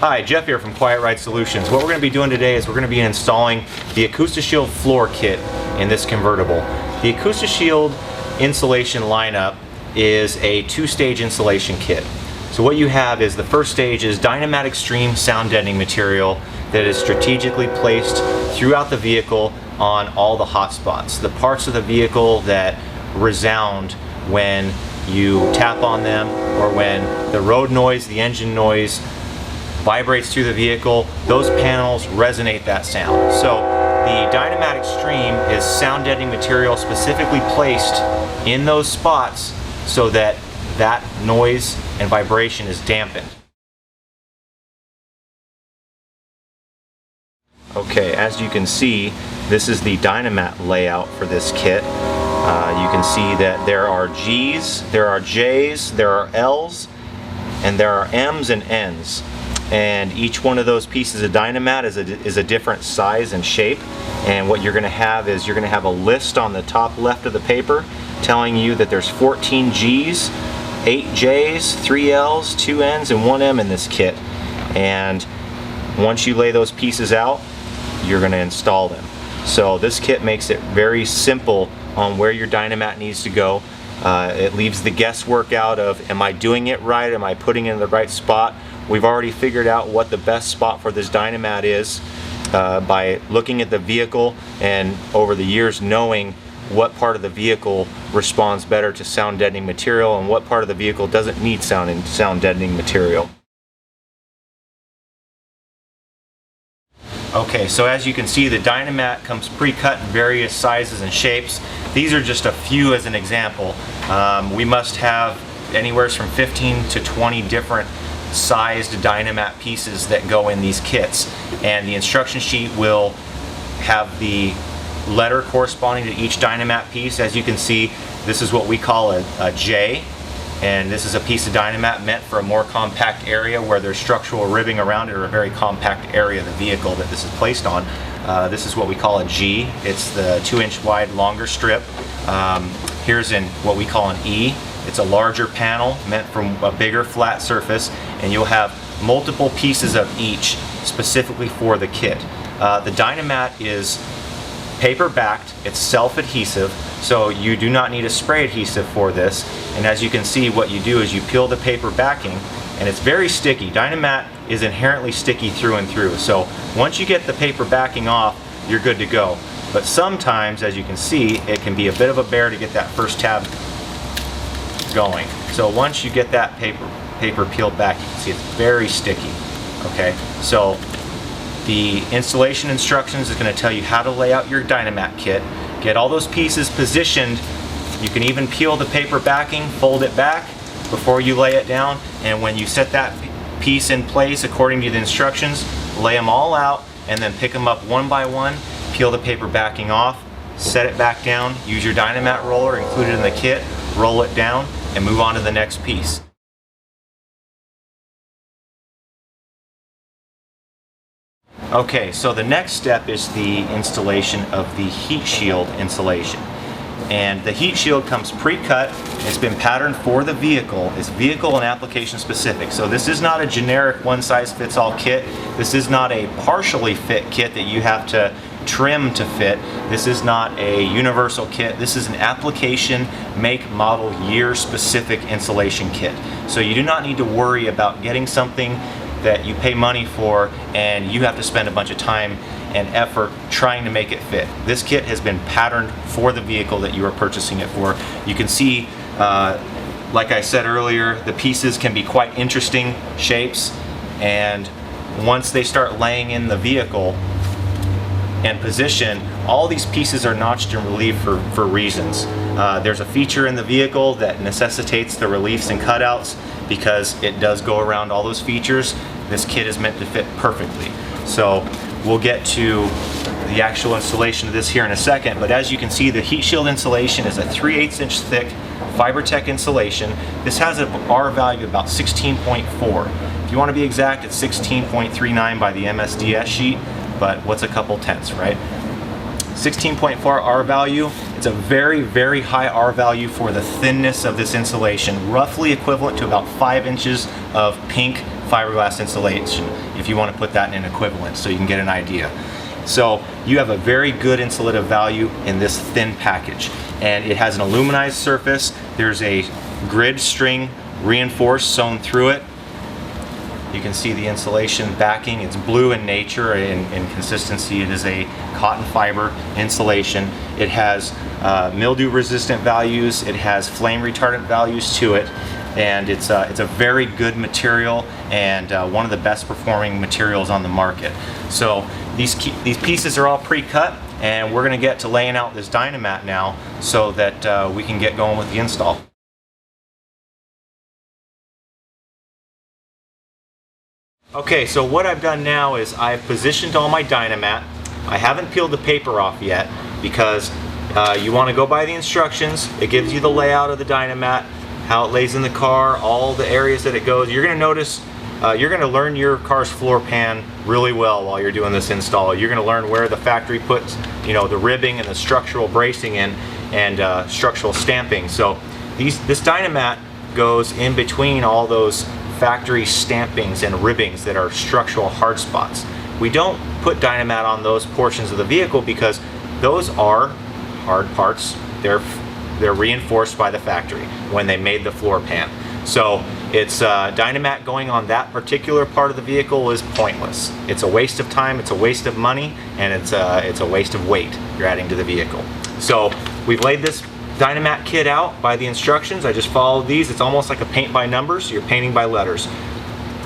Hi, Jeff here from Quiet Ride Solutions. What we're going to be doing today is we're going to be installing the AcoustiShield floor kit in this convertible. The AcoustiShield insulation lineup is a two-stage insulation kit. So what you have is the first stage is Dynamat Extreme sound deadening material that is strategically placed throughout the vehicle on all the hot spots. The parts of the vehicle that resound when you tap on them or when the road noise, the engine noise vibrates through the vehicle, those panels resonate that sound. So the Dynamat Extreme is sound deadening material specifically placed in those spots so that that noise and vibration is dampened. Okay, as you can see, this is the Dynamat layout for this kit. You can see that there are G's, there are J's, there are L's, and there are M's and N's. And each one of those pieces of Dynamat is a different size and shape. And what you're going to have is you're going to have a list on the top left of the paper telling you that there's 14 G's, 8 J's, 3 L's, 2 N's, and 1 M in this kit. And once you lay those pieces out, you're going to install them. So this kit makes it very simple on where your Dynamat needs to go. It leaves the guesswork out of, am I doing it right? Am I putting it in the right spot? We've already figured out what the best spot for this Dynamat is by looking at the vehicle and over the years knowing what part of the vehicle responds better to sound deadening material and what part of the vehicle doesn't need sound deadening material. Okay, so as you can see, the Dynamat comes pre-cut in various sizes and shapes. These are just a few as an example. We must have anywhere from 15 to 20 different sized Dynamat pieces that go in these kits, and the instruction sheet will have the letter corresponding to each Dynamat piece. As you can see, this is what we call a J, and this is a piece of Dynamat meant for a more compact area where there's structural ribbing around it, or a very compact area of the vehicle that this is placed on. This is what we call a G. It's the 2-inch wide longer strip. Here's in what we call an E. It's a larger panel meant for a bigger flat surface, and you'll have multiple pieces of each specifically for the kit. The Dynamat is paper backed, it's self-adhesive, so you do not need a spray adhesive for this. And as you can see, what you do is you peel the paper backing, and it's very sticky. Dynamat is inherently sticky through and through, so once you get the paper backing off, you're good to go. But sometimes, as you can see, it can be a bit of a bear to get that first tab going. So once you get that paper peeled back, you can see it's very sticky. Okay, so the installation instructions is going to tell you how to lay out your Dynamat kit, get all those pieces positioned. You can even peel the paper backing, fold it back before you lay it down, and when you set that piece in place according to the instructions, lay them all out and then pick them up one by one, peel the paper backing off, set it back down, use your Dynamat roller included in the kit, roll it down, and move on to the next piece. Okay, so the next step is the installation of the HeatShield insulation. And the HeatShield comes pre-cut. It's been patterned for the vehicle. It's vehicle and application specific. So this is not a generic one-size-fits-all kit. This is not a partially fit kit that you have to trim to fit. This is not a universal kit. This is an application, make, model, year specific insulation kit. So you do not need to worry about getting something that you pay money for and you have to spend a bunch of time and effort trying to make it fit. This kit has been patterned for the vehicle that you are purchasing it for. You can see, like I said earlier, the pieces can be quite interesting shapes, and once they start laying in the vehicle and position, all these pieces are notched and relieved for reasons. There's a feature in the vehicle that necessitates the reliefs and cutouts because it does go around all those features. This kit is meant to fit perfectly. So we'll get to the actual installation of this here in a second, but as you can see, the HeatShield insulation is a 3/8 inch thick FiberTech insulation. This has an R value of about 16.4. If you want to be exact, it's 16.39 by the MSDS sheet, but what's a couple tenths, right? 16.4 R value. It's a very, very high R value for the thinness of this insulation, roughly equivalent to about 5 inches of pink fiberglass insulation, if you want to put that in an equivalent so you can get an idea. So you have a very good insulative value in this thin package, and it has an aluminized surface. There's a grid string reinforced sewn through it. You can see the insulation backing. It's blue in nature, in consistency. It is a cotton fiber insulation. It has mildew resistant values. It has flame retardant values to it, and it's a very good material and one of the best performing materials on the market. So these pieces are all pre-cut, and we're going to get to laying out this Dynamat now so that we can get going with the install. Okay, so what I've done now is I've positioned all my Dynamat. I haven't peeled the paper off yet because you want to go by the instructions. It gives you the layout of the Dynamat, how it lays in the car, all the areas that it goes. You're going to notice, you're going to learn your car's floor pan really well while you're doing this install. You're going to learn where the factory puts, you know, the ribbing and the structural bracing in, and structural stamping. So this Dynamat goes in between all those factory stampings and ribbings that are structural hard spots. We don't put Dynamat on those portions of the vehicle because those are hard parts. They're reinforced by the factory when they made the floor pan. So it's Dynamat going on that particular part of the vehicle is pointless. It's a waste of time, it's a waste of money, and it's a waste of weight you're adding to the vehicle. So we've laid this Dynamat kit out by the instructions. I just followed these. It's almost like a paint by numbers. You're painting by letters.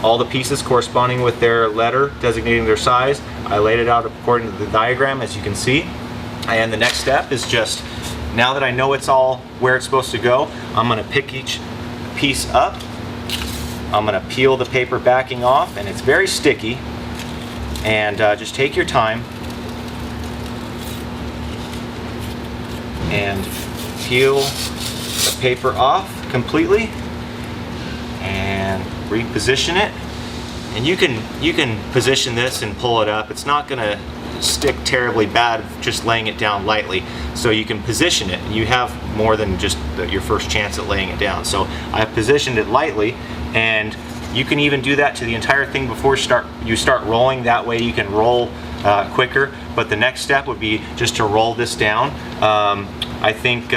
All the pieces corresponding with their letter, designating their size. I laid it out according to the diagram, as you can see. And the next step is just, now that I know it's all where it's supposed to go, I'm going to pick each piece up. I'm going to peel the paper backing off, and it's very sticky. And just take your time and peel the paper off completely and reposition it. And you can position this and pull it up. It's not going to stick terribly bad just laying it down lightly. So you can position it, and you have more than just your first chance at laying it down. So I've positioned it lightly, and you can even do that to the entire thing before you start rolling. That way you can roll quicker. But the next step would be just to roll this down. I think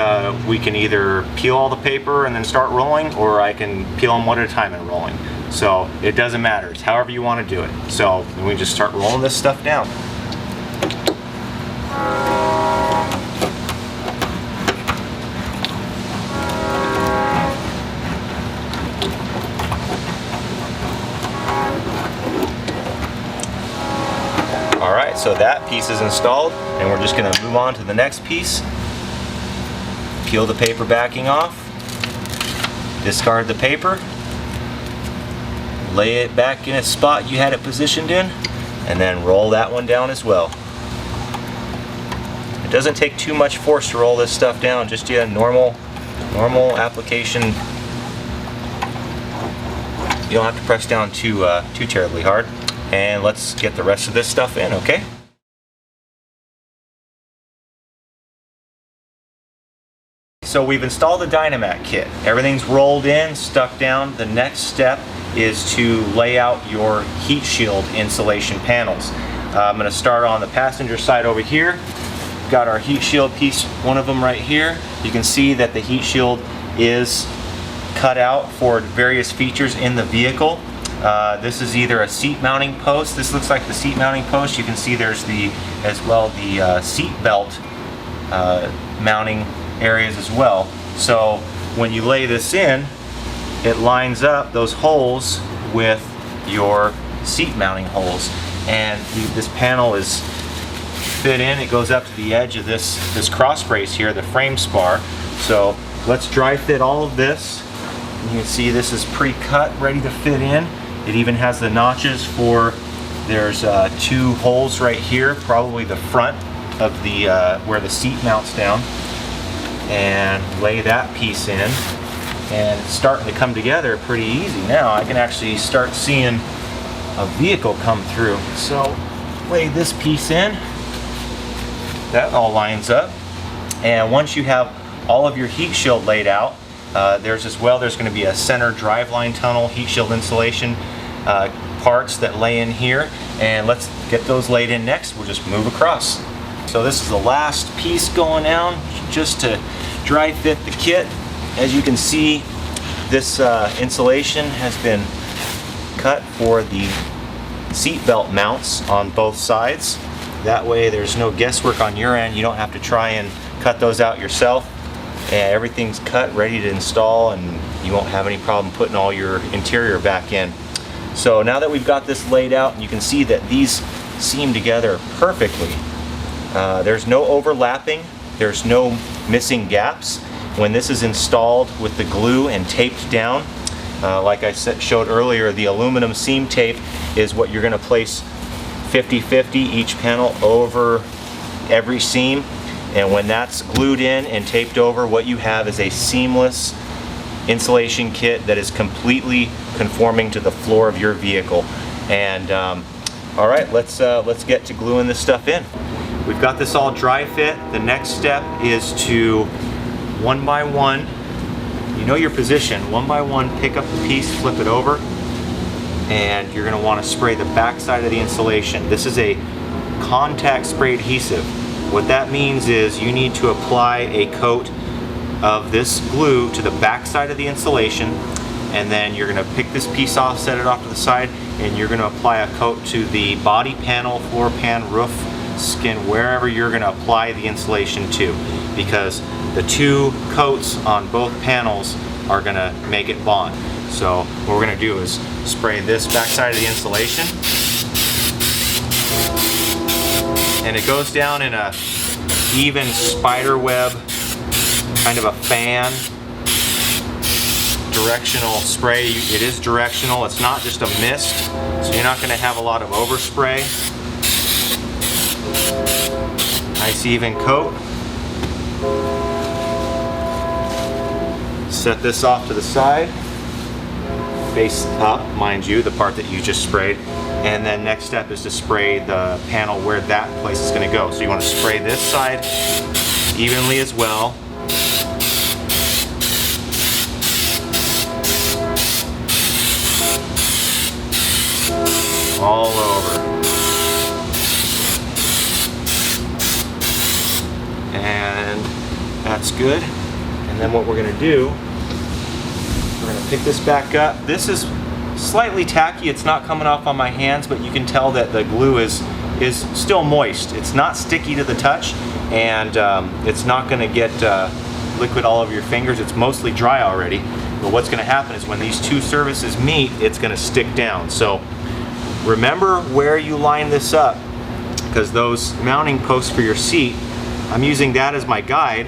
we can either peel all the paper and then start rolling, or I can peel them one at a time and rolling. So it doesn't matter. It's however you want to do it. So we just start rolling this stuff down. Alright, so that piece is installed, and we're just going to move on to the next piece. Peel the paper backing off, discard the paper, lay it back in its spot you had it positioned in, and then roll that one down as well. It doesn't take too much force to roll this stuff down, just normal application. You don't have to press down too terribly hard. And let's get the rest of this stuff in, okay? So we've installed the Dynamat kit. Everything's rolled in, stuck down. The next step is to lay out your HeatShield insulation panels. I'm going to start on the passenger side over here. We've got our HeatShield piece, one of them right here. You can see that the HeatShield is cut out for various features in the vehicle. This is either a seat mounting post. This looks like the seat mounting post. You can see there's the seat belt mounting areas as well. So when you lay this in, it lines up those holes with your seat mounting holes, and this panel is fit in. It goes up to the edge of this cross brace here, the frame spar. So let's dry fit all of this. You can see this is pre-cut, ready to fit in. It even has the notches for, there's two holes right here, probably the front of the where the seat mounts down, and lay that piece in, and it's starting to come together pretty easy now. I can actually start seeing a vehicle come through. So lay this piece in, that all lines up, and once you have all of your HeatShield laid out, there's going to be a center driveline tunnel HeatShield insulation parts that lay in here, and let's get those laid in next. We'll just move across. So this is the last piece going down just to dry fit the kit. As you can see, this insulation has been cut for the seat belt mounts on both sides. That way there's no guesswork on your end. You don't have to try and cut those out yourself. And everything's cut, ready to install, and you won't have any problem putting all your interior back in. So now that we've got this laid out, you can see that these seam together perfectly. There's no overlapping, there's no missing gaps. When this is installed with the glue and taped down, like I showed earlier, the aluminum seam tape is what you're going to place 50-50 each panel over every seam. And when that's glued in and taped over, what you have is a seamless insulation kit that is completely conforming to the floor of your vehicle. And all right, let's get to gluing this stuff in. We've got this all dry fit. The next step is to one by one, you know your position, one by one pick up the piece, flip it over, and you're going to want to spray the back side of the insulation. This is a contact spray adhesive. What that means is you need to apply a coat of this glue to the back side of the insulation, and then you're going to pick this piece off, set it off to the side, and you're going to apply a coat to the body panel, floor pan, roof, skin, wherever you're going to apply the insulation to, because the two coats on both panels are going to make it bond. So what we're going to do is spray this back side of the insulation, and it goes down in a even spider web, kind of a fan, directional spray. It is directional, it's not just a mist, so you're not going to have a lot of overspray. Nice even coat. Set this off to the side, face up, mind you, the part that you just sprayed. And then next step is to spray the panel where that place is going to go. So you want to spray this side evenly as well. All over. And that's good. And then what we're going to do, we're going to pick this back up. This is slightly tacky, it's not coming off on my hands, but you can tell that the glue is still moist. It's not sticky to the touch, and it's not going to get liquid all over your fingers. It's mostly dry already, but what's going to happen is when these two surfaces meet, it's going to stick down. So remember where you line this up, because those mounting posts for your seat, I'm using that as my guide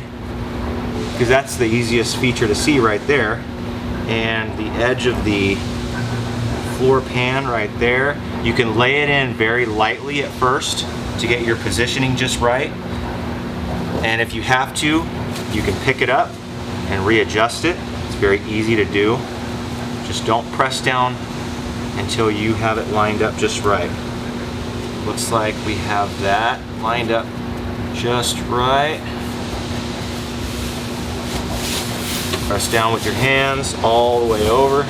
because that's the easiest feature to see right there, and the edge of the floor pan right there. You can lay it in very lightly at first to get your positioning just right, and if you have to, you can pick it up and readjust it. It's very easy to do. Just don't press down until you have it lined up just right. Looks like we have that lined up just right. Press down with your hands all the way over.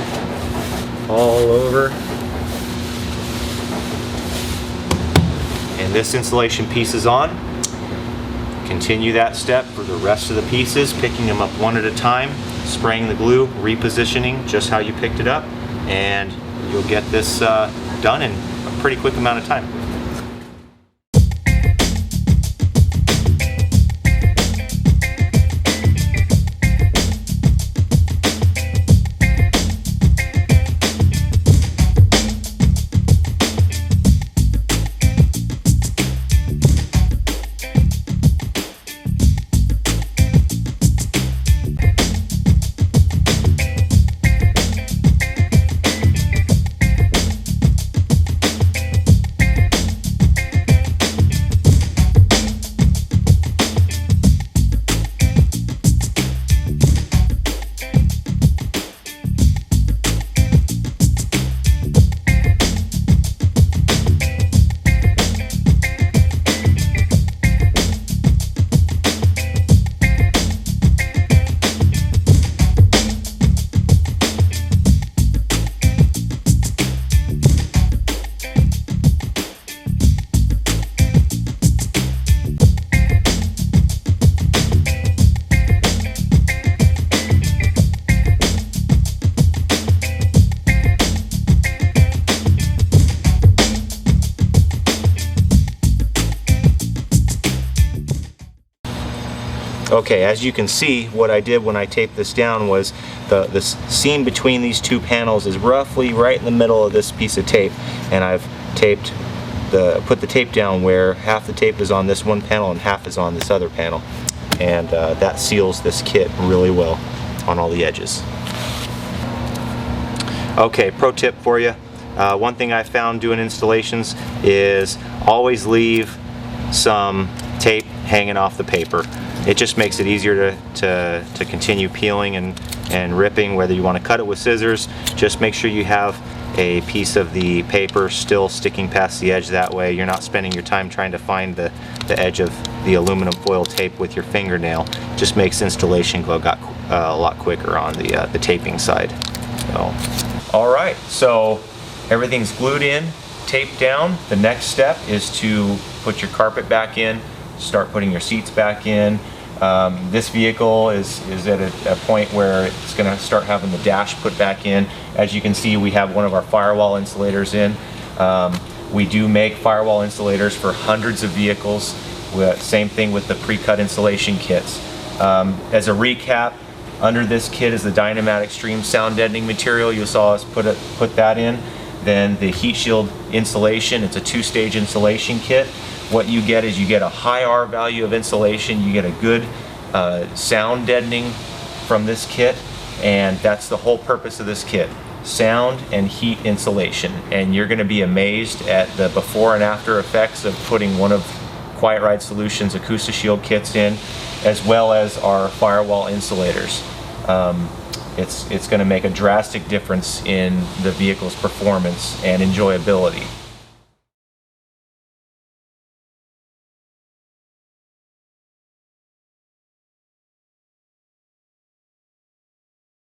All over. And this insulation piece is on. Continue that step for the rest of the pieces, picking them up one at a time, spraying the glue, repositioning just how you picked it up, and you'll get this done in a pretty quick amount of time. Okay, as you can see, what I did when I taped this down was the seam between these two panels is roughly right in the middle of this piece of tape, and I've put the tape down where half the tape is on this one panel and half is on this other panel, and that seals this kit really well on all the edges. Okay, pro tip for you. One thing I found doing installations is always leave some tape hanging off the paper. It just makes it easier to continue peeling and ripping, whether you want to cut it with scissors. Just make sure you have a piece of the paper still sticking past the edge. That way you're not spending your time trying to find the edge of the aluminum foil tape with your fingernail. Just makes installation go a lot quicker on the taping side. So, alright, so everything's glued in, taped down. The next step is to put your carpet back in, start putting your seats back in. This vehicle is at a point where it's going to start having the dash put back in. As you can see, we have one of our firewall insulators in. We do make firewall insulators for hundreds of vehicles. Same thing with the pre-cut insulation kits. As a recap, under this kit is the Dynamat Extreme sound deadening material. You saw us put that in. Then the HeatShield insulation. It's a two-stage insulation kit. What you get is you get a high R value of insulation, you get a good sound deadening from this kit, and that's the whole purpose of this kit. Sound and heat insulation. And you're going to be amazed at the before and after effects of putting one of Quiet Ride Solutions AcoustiShield kits in, as well as our firewall insulators. It's going to make a drastic difference in the vehicle's performance and enjoyability.